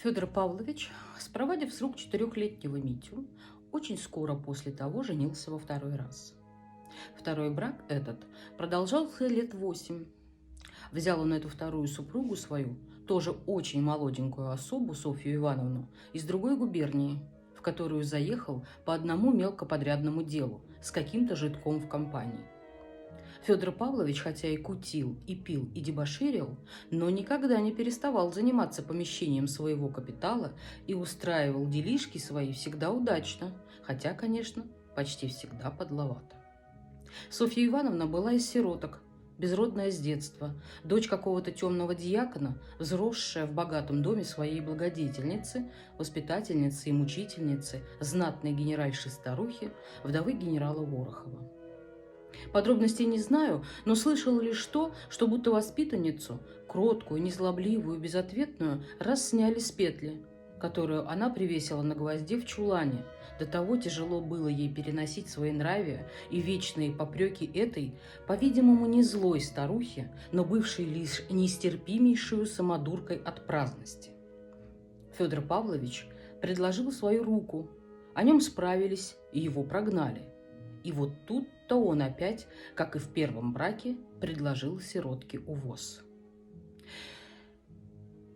Федор Павлович, спровадив с рук 4-летнего Митю, очень скоро после того женился во второй раз. Второй брак этот продолжался лет 8. Взял он эту вторую супругу свою, тоже очень молоденькую особу, Софью Ивановну, из другой губернии, в которую заехал по одному мелкоподрядному делу с каким-то жидком в компании. Федор Павлович, хотя и кутил, и пил, и дебоширил, но никогда не переставал заниматься помещением своего капитала и устраивал делишки свои всегда удачно, хотя, конечно, почти всегда подловато. Софья Ивановна была из сироток, безродная с детства, дочь какого-то темного дьякона, взросшая в богатом доме своей благодетельницы, воспитательницы и мучительницы, знатной генеральши-старухи, вдовы генерала Ворохова. Подробностей не знаю, но слышала лишь то, что будто воспитанницу, кроткую, незлобливую, безответную, раз сняли с петли, которую она привесила на гвозде в чулане. До того тяжело было ей переносить своенравие и вечные попреки этой, по-видимому, не злой старухи, но бывшей лишь нестерпимейшую самодуркой от праздности. Федор Павлович предложил свою руку, о нем справились и его прогнали. И вот тут-то он опять, как и в первом браке, предложил сиротке увоз.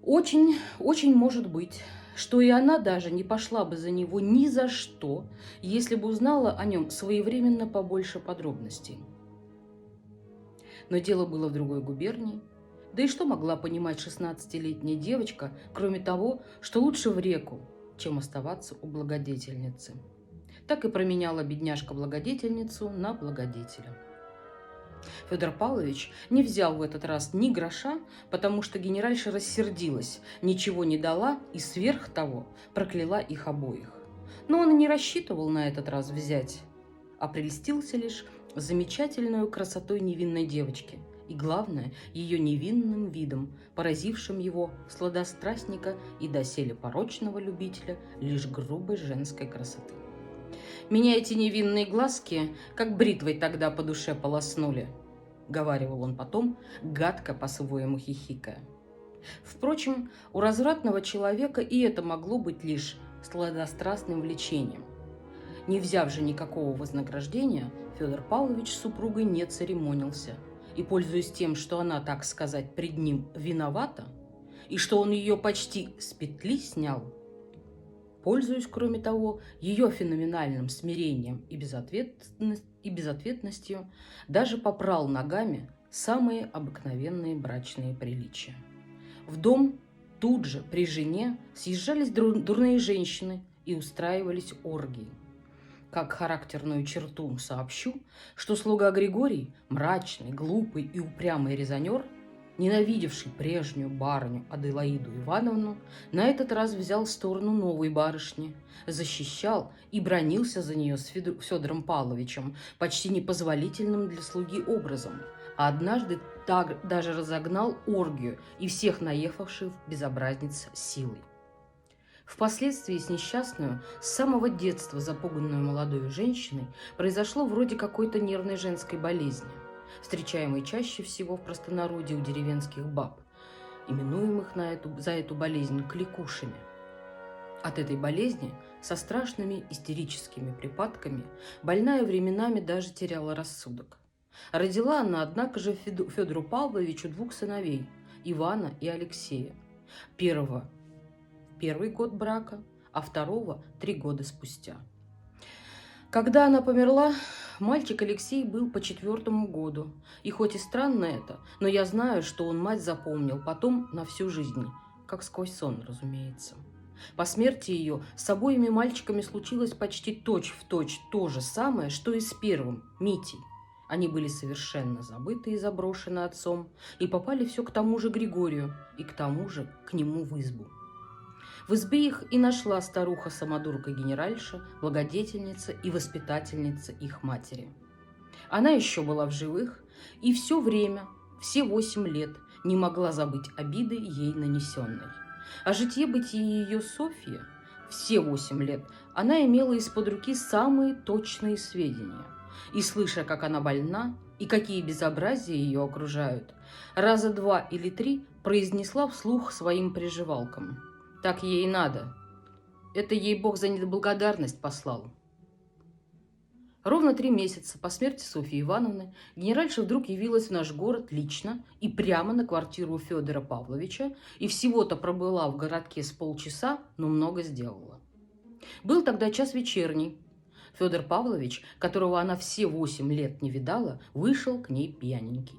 Очень может быть, что и она даже не пошла бы за него ни за что, если бы узнала о нем своевременно побольше подробностей. Но дело было в другой губернии, да и что могла понимать 16-летняя девочка, кроме того, что лучше в реку, чем оставаться у благодетельницы. Так и променяла бедняжка-благодетельницу на благодетеля. Федор Павлович не взял в этот раз ни гроша, потому что генеральша рассердилась, ничего не дала и сверх того прокляла их обоих. Но он и не рассчитывал на этот раз взять, а прельстился лишь замечательной красотой невинной девочки и, главное, ее невинным видом, поразившим его сладострастника и доселе порочного любителя лишь грубой женской красоты. «Меня эти невинные глазки, как бритвой тогда по душе полоснули», — говаривал он потом, гадко по-своему хихикая. Впрочем, у развратного человека и это могло быть лишь сладострастным влечением. Не взяв же никакого вознаграждения, Федор Павлович с супругой не церемонился и, пользуясь тем, что она, так сказать, пред ним виновата, и что он ее почти с петли снял, пользуясь, кроме того, ее феноменальным смирением и безответностью, даже попрал ногами самые обыкновенные брачные приличия. В дом тут же при жене съезжались дурные женщины и устраивались оргии. Как характерную черту сообщу, что слуга Григорий, мрачный, глупый и упрямый резонер, ненавидевший прежнюю барыню Аделаиду Ивановну, на этот раз взял сторону новой барышни, защищал и бранился за нее с Федором Павловичем почти непозволительным для слуги образом, а однажды так даже разогнал оргию и всех наехавших безобразниц силой. Впоследствии с несчастную, с самого детства запуганную молодой женщиной произошло вроде какой-то нервной женской болезни, встречаемой чаще всего в простонародье у деревенских баб, именуемых за эту болезнь кликушами. От этой болезни со страшными истерическими припадками больная временами даже теряла рассудок. Родила она, однако же, Федору Павловичу 2 сыновей, Ивана и Алексея. Первый год брака, а второго 3 года спустя. Когда она померла, мальчик Алексей был по 4-му году, и хоть и странно это, но я знаю, что он мать запомнил потом на всю жизнь, как сквозь сон, разумеется. По смерти ее с обоими мальчиками случилось почти точь-в-точь то же самое, что и с первым, Митей. Они были совершенно забыты и заброшены отцом, и попали все к тому же Григорию, и к тому же к нему в избу. В избе их и нашла старуха-самодурка-генеральша, благодетельница и воспитательница их матери. Она еще была в живых и все время, все 8 лет, не могла забыть обиды ей нанесенной. О житье-бытие ее Софьи все 8 лет она имела из-под руки самые точные сведения. И, слыша, как она больна и какие безобразия ее окружают, раза 2 или 3 произнесла вслух своим приживалкам: Так ей и надо. Это ей Бог за неблагодарность послал. Ровно 3 месяца по смерти Софьи Ивановны генеральша вдруг явилась в наш город лично и прямо на квартиру Федора Павловича, и всего-то пробыла в городке с полчаса, но много сделала. Был тогда час вечерний. Федор Павлович, которого она все 8 лет не видала, вышел к ней пьяненький.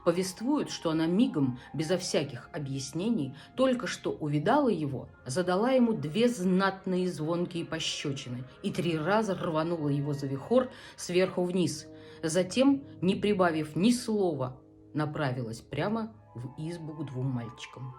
Повествует, что она мигом, безо всяких объяснений, только что увидала его, задала ему 2 знатные звонкие пощечины и 3 раза рванула его за вихор сверху вниз. Затем, не прибавив ни слова, направилась прямо в избу к 2 мальчикам.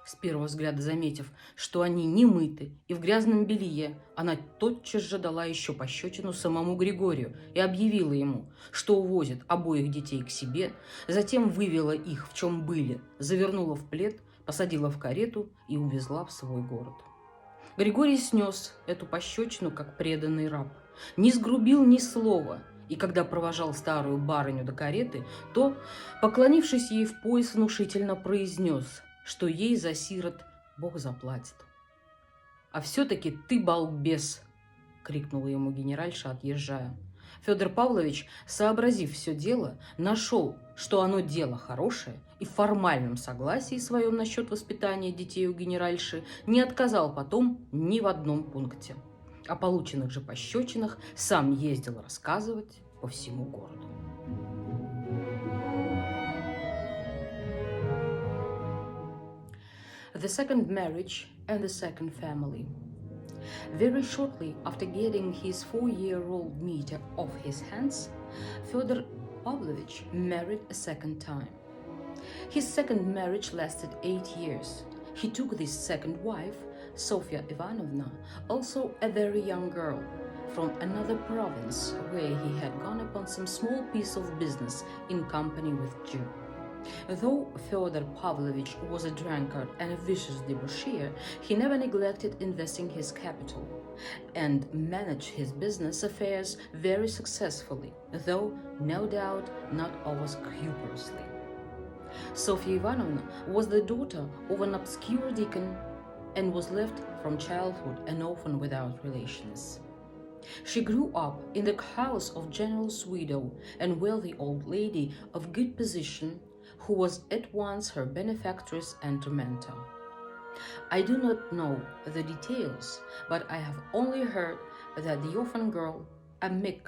С первого взгляда заметив, что они не мыты и в грязном белье, она тотчас же дала еще пощечину самому Григорию и объявила ему, что увозит обоих детей к себе, затем вывела их, в чем были, завернула в плед, посадила в карету и увезла в свой город. Григорий снес эту пощечину, как преданный раб, не сгрубил ни слова, и когда провожал старую барыню до кареты, то, поклонившись ей в пояс, внушительно произнес, что ей за сирот Бог заплатит. «А все-таки ты балбес!» — крикнула ему генеральша, отъезжая. Федор Павлович, сообразив все дело, нашел, что оно дело хорошее, и в формальном согласии своем насчет воспитания детей у генеральши не отказал потом ни в одном пункте. О полученных же пощечинах сам ездил рассказывать по всему городу. The second marriage and the second family. Very shortly after getting his 4-year-old meter off his hands, Fedor Pavlovich married a second time. His second marriage lasted 8 years. He took this second wife, Sofia Ivanovna, also a very young girl, from another province where he had gone upon some small piece of business in company with Jew. Though Fedor Pavlovich was a drunkard and a vicious debauchee, he never neglected investing his capital and managed his business affairs very successfully, though no doubt not over scrupulously. Sofia Ivanovna was the daughter of an obscure deacon and was left from childhood an orphan without relations. She grew up in the house of general's widow and wealthy old lady of good position, who was at once her benefactress and tormentor. I do not know the details, but I have only heard that the orphan girl, a meek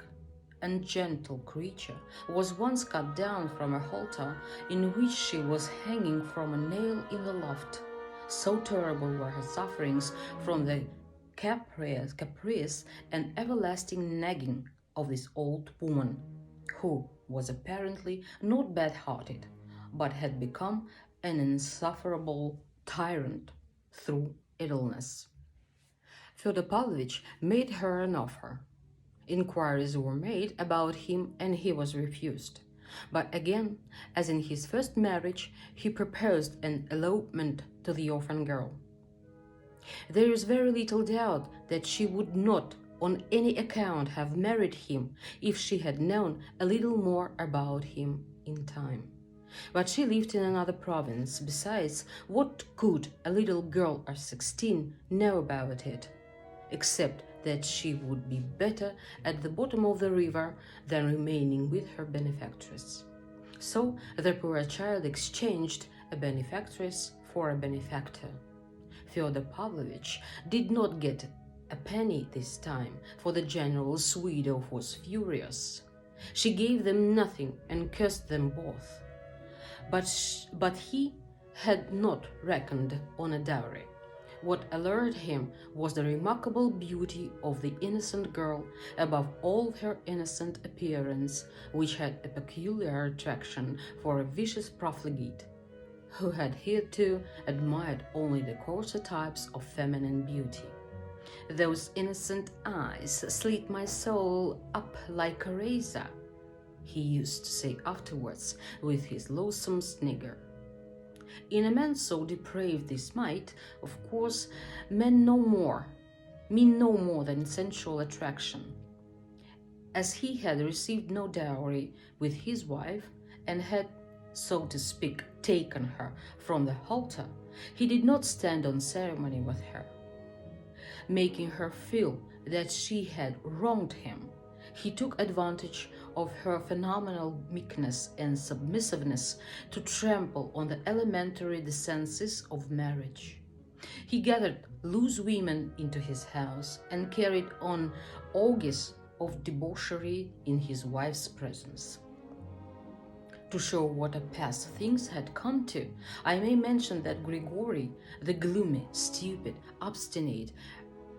and gentle creature, was once cut down from a halter in which she was hanging from a nail in the loft. So terrible were her sufferings from the caprice and everlasting nagging of this old woman, who was apparently not bad-hearted, but had become an insufferable tyrant through idleness. Fedor Pavlovich made her an offer. Inquiries were made about him and he was refused. But again, as in his first marriage, he proposed an elopement to the orphan girl. There is very little doubt that she would not on any account have married him if she had known a little more about him in time. But she lived in another province. Besides, what could a little girl of 16 know about it, except that she would be better at the bottom of the river than remaining with her benefactress? So the poor child exchanged a benefactress for a benefactor. Fedor Pavlovich did not get a penny this time, for the general's widow was furious. She gave them nothing and cursed them both. But he had not reckoned on a dowry. What allured him was the remarkable beauty of the innocent girl, above all her innocent appearance, which had a peculiar attraction for a vicious profligate, who had hitherto admired only the coarser types of feminine beauty. "Those innocent eyes slit my soul up like a razor," he used to say afterwards with his loathsome snigger. In a man so depraved, this might, of course, mean no more than sensual attraction. As he had received no dowry with his wife and had so to speak, taken her from the altar, he did not stand on ceremony with her, making her feel that she had wronged him. He took advantage of her phenomenal meekness and submissiveness to trample on the elementary decencies of marriage. He gathered loose women into his house and carried on orgies of debauchery in his wife's presence. To show what a pass things had come to, I may mention that Grigory, the gloomy, stupid, obstinate,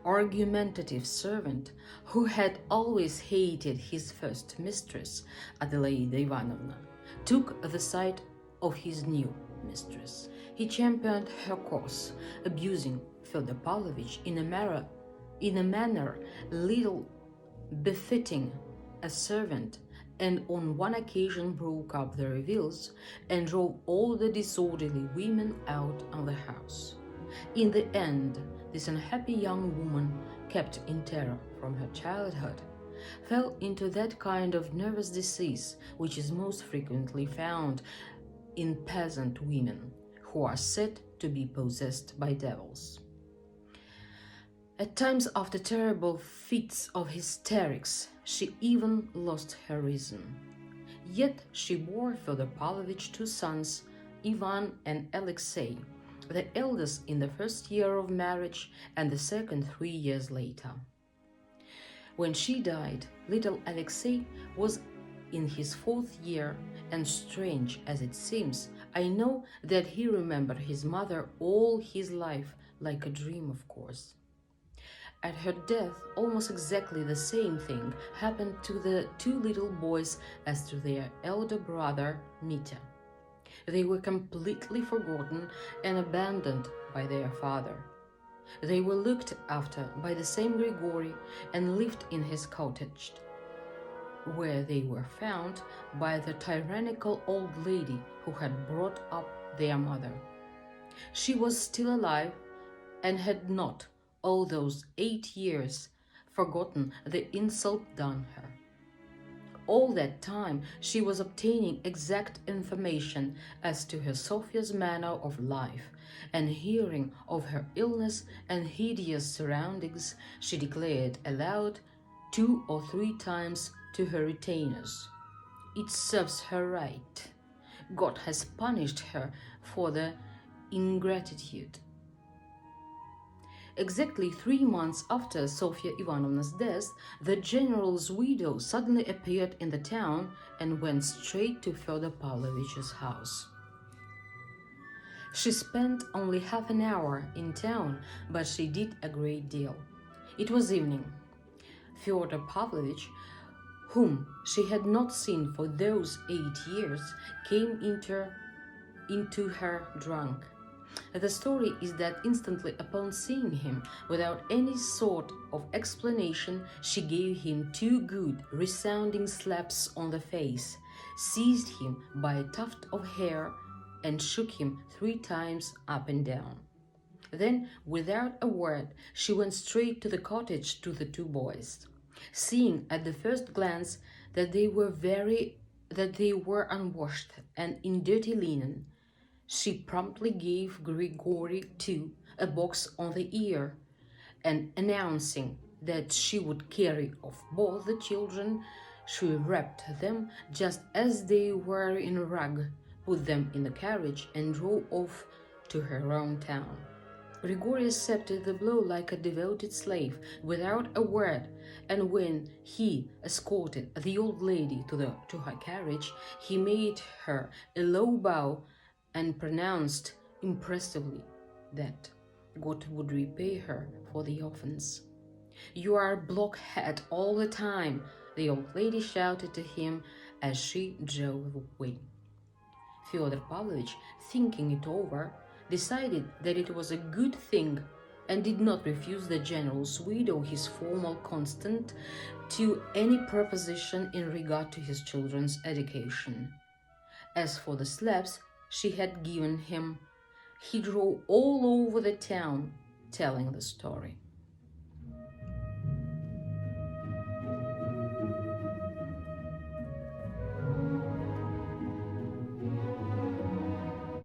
argumentative servant, who had always hated his first mistress, Adelaida Ivanovna, took the side of his new mistress. He championed her cause, abusing Fedor Pavlovich in a manner little befitting a servant, and on one occasion broke up the revels and drove all the disorderly women out of the house. In the end, this unhappy young woman, kept in terror from her childhood, fell into that kind of nervous disease which is most frequently found in peasant women, who are said to be possessed by devils. At times, after terrible fits of hysterics, she even lost her reason. Yet she bore Fedor Pavlovich 2 sons, Ivan and Alexei, the eldest in the first year of marriage and the second 3 years later. When she died, little Alexei was in his 4th year, and strange as it seems, I know that he remembered his mother all his life like a dream, of course. At her death, almost exactly the same thing happened to the 2 little boys as to their elder brother, Mitya. They were completely forgotten and abandoned by their father. They were looked after by the same Grigory and lived in his cottage, where they were found by the tyrannical old lady who had brought up their mother. She was still alive and had not, all those 8 years, forgotten the insult done her. All that time she was obtaining exact information as to her Sophia's manner of life, and hearing of her illness and hideous surroundings, she declared aloud 2 or 3 times to her retainers, "It serves her right. God has punished her for the ingratitude." Exactly 3 months after Sofia Ivanovna's death, the general's widow suddenly appeared in the town and went straight to Fedor Pavlovich's house. She spent only half an hour in town, but she did a great deal. It was evening. Fyodor Pavlovich, whom she had not seen for those 8 years, came into her drunk. The story is that instantly upon seeing him, without any sort of explanation, she gave him 2 good, resounding slaps on the face, seized him by a tuft of hair, and shook him 3 times up and down. Then, without a word, she went straight to the cottage to the 2 boys. Seeing at the first glance that they were unwashed and in dirty linen, she promptly gave Grigory, too, a box on the ear, and announcing that she would carry off both the children, she wrapped them just as they were in a rug, put them in the carriage, and drove off to her own town. Grigory accepted the blow like a devoted slave, without a word, and when he escorted the old lady to her carriage, he made her a low bow and pronounced impressively that God would repay her for the offense. "You are a blockhead all the time," the old lady shouted to him as she drove away. Fyodor Pavlovich, thinking it over, decided that it was a good thing and did not refuse the general's widow his formal consent to any proposition in regard to his children's education. As for the slaps she had given him, he drove all over the town telling the story.